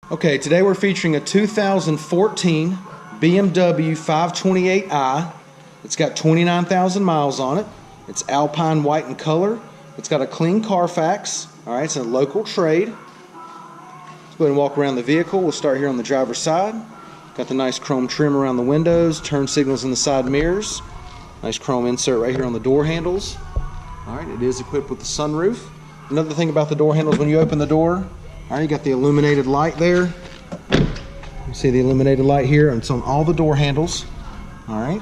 Okay, today we're featuring a 2014 BMW 528i. It's got 29,000 miles on it. It's Alpine white in color. It's got a clean Carfax. Alright, it's a local trade. Let's go ahead and walk around the vehicle. We'll start here on the driver's side. Got the nice chrome trim around the windows, turn signals in the side mirrors. Nice chrome insert right here on the door handles. Alright, it is equipped with the sunroof. Another thing about the door handles, when you open the door, alright, you got the illuminated light there. You see the illuminated light here, and it's on all the door handles. Alright.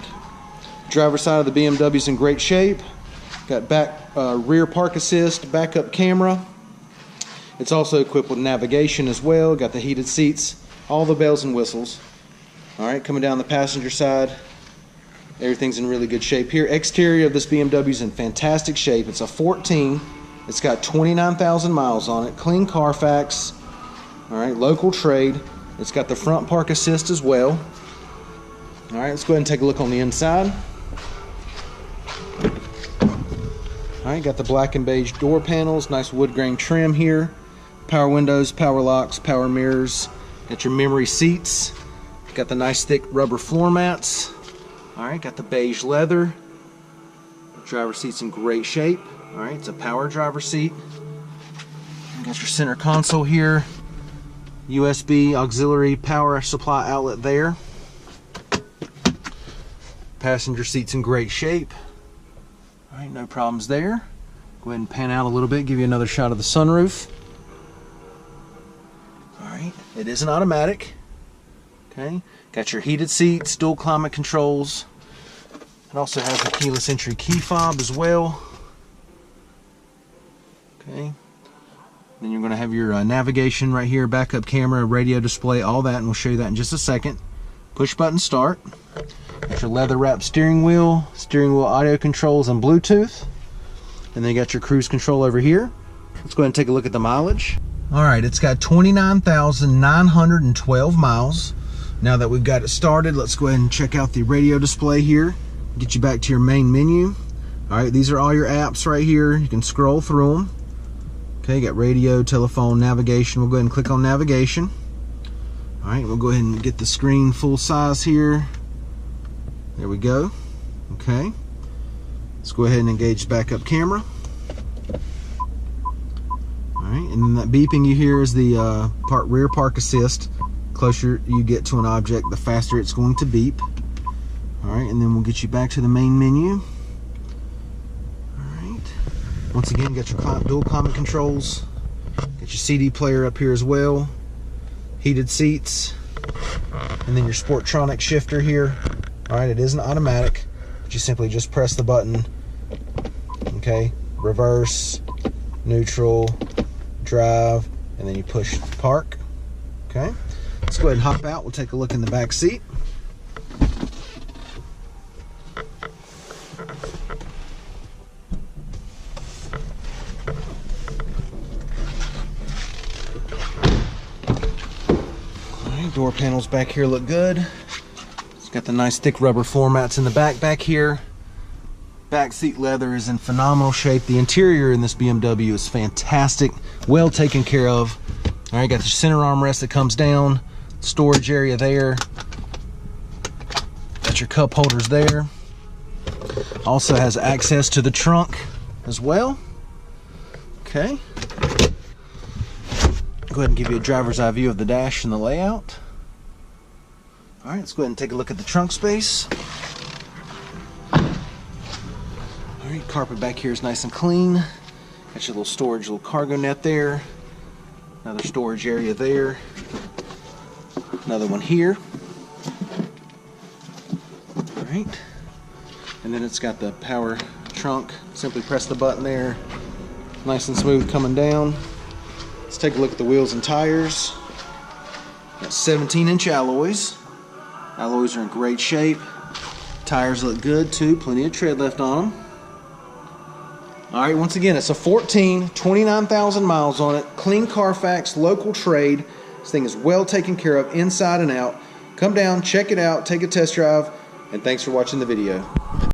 Driver's side of the BMW is in great shape. Got rear park assist, backup camera. It's also equipped with navigation as well. Got the heated seats, all the bells and whistles. Alright, coming down the passenger side, everything's in really good shape here. Exterior of this BMW is in fantastic shape. It's a 14. It's got 29,000 miles on it. Clean Carfax. Alright, local trade. It's got the front park assist as well. Alright, let's go ahead and take a look on the inside. Alright, got the black and beige door panels. Nice wood grain trim here. Power windows, power locks, power mirrors. Got your memory seats. Got the nice thick rubber floor mats. Alright, got the beige leather. Driver's seat's in great shape. Alright, it's a power driver seat. Got your center console here. USB auxiliary power supply outlet there. Passenger seat's in great shape. Alright, no problems there. Go ahead and pan out a little bit, give you another shot of the sunroof. Alright, it is an automatic. Okay, got your heated seats, dual climate controls. It also has a keyless entry key fob as well. Okay, then you're going to have your navigation right here, backup camera, radio display, all that, and we'll show you that in just a second. Push button start. Got your leather wrapped steering wheel audio controls, and Bluetooth. And then you got your cruise control over here. Let's go ahead and take a look at the mileage. Alright, it's got 29,912 miles. Now that we've got it started, let's go ahead and check out the radio display here. Get you back to your main menu. Alright, these are all your apps right here. You can scroll through them. Okay, you got radio, telephone, navigation. We'll go ahead and click on navigation. Alright, we'll go ahead and get the screen full size here. There we go. Okay. Let's go ahead and engage backup camera. Alright, and then that beeping you hear is the rear park assist. Closer you get to an object, the faster it's going to beep. Alright, and then we'll get you back to the main menu. Alright. Once again, got your dual climate controls. Got your CD player up here as well. Heated seats. And then your Sportronic shifter here. Alright, it is an automatic, but you simply just press the button. Okay, reverse, neutral, drive, and then you push park. Okay, let's go ahead and hop out. We'll take a look in the back seat. Alright, door panels back here look good. Got the nice thick rubber floor mats in the back here. Back seat leather is in phenomenal shape. The interior in this BMW is fantastic, well taken care of. All right, got the center armrest that comes down, storage area there. Got your cup holders there. Also has access to the trunk as well. Okay. Go ahead and give you a driver's eye view of the dash and the layout. Alright, let's go ahead and take a look at the trunk space. Alright, carpet back here is nice and clean. Got your little storage, little cargo net there. Another storage area there. Another one here. Alright. And then it's got the power trunk. Simply press the button there. Nice and smooth coming down. Let's take a look at the wheels and tires. Got 17-inch alloys. Alloys are in great shape. Tires look good too, plenty of tread left on them. Alright, once again, it's a 14, 29,000 miles on it, clean Carfax, local trade. This thing is well taken care of inside and out. Come down, check it out, take a test drive, and thanks for watching the video.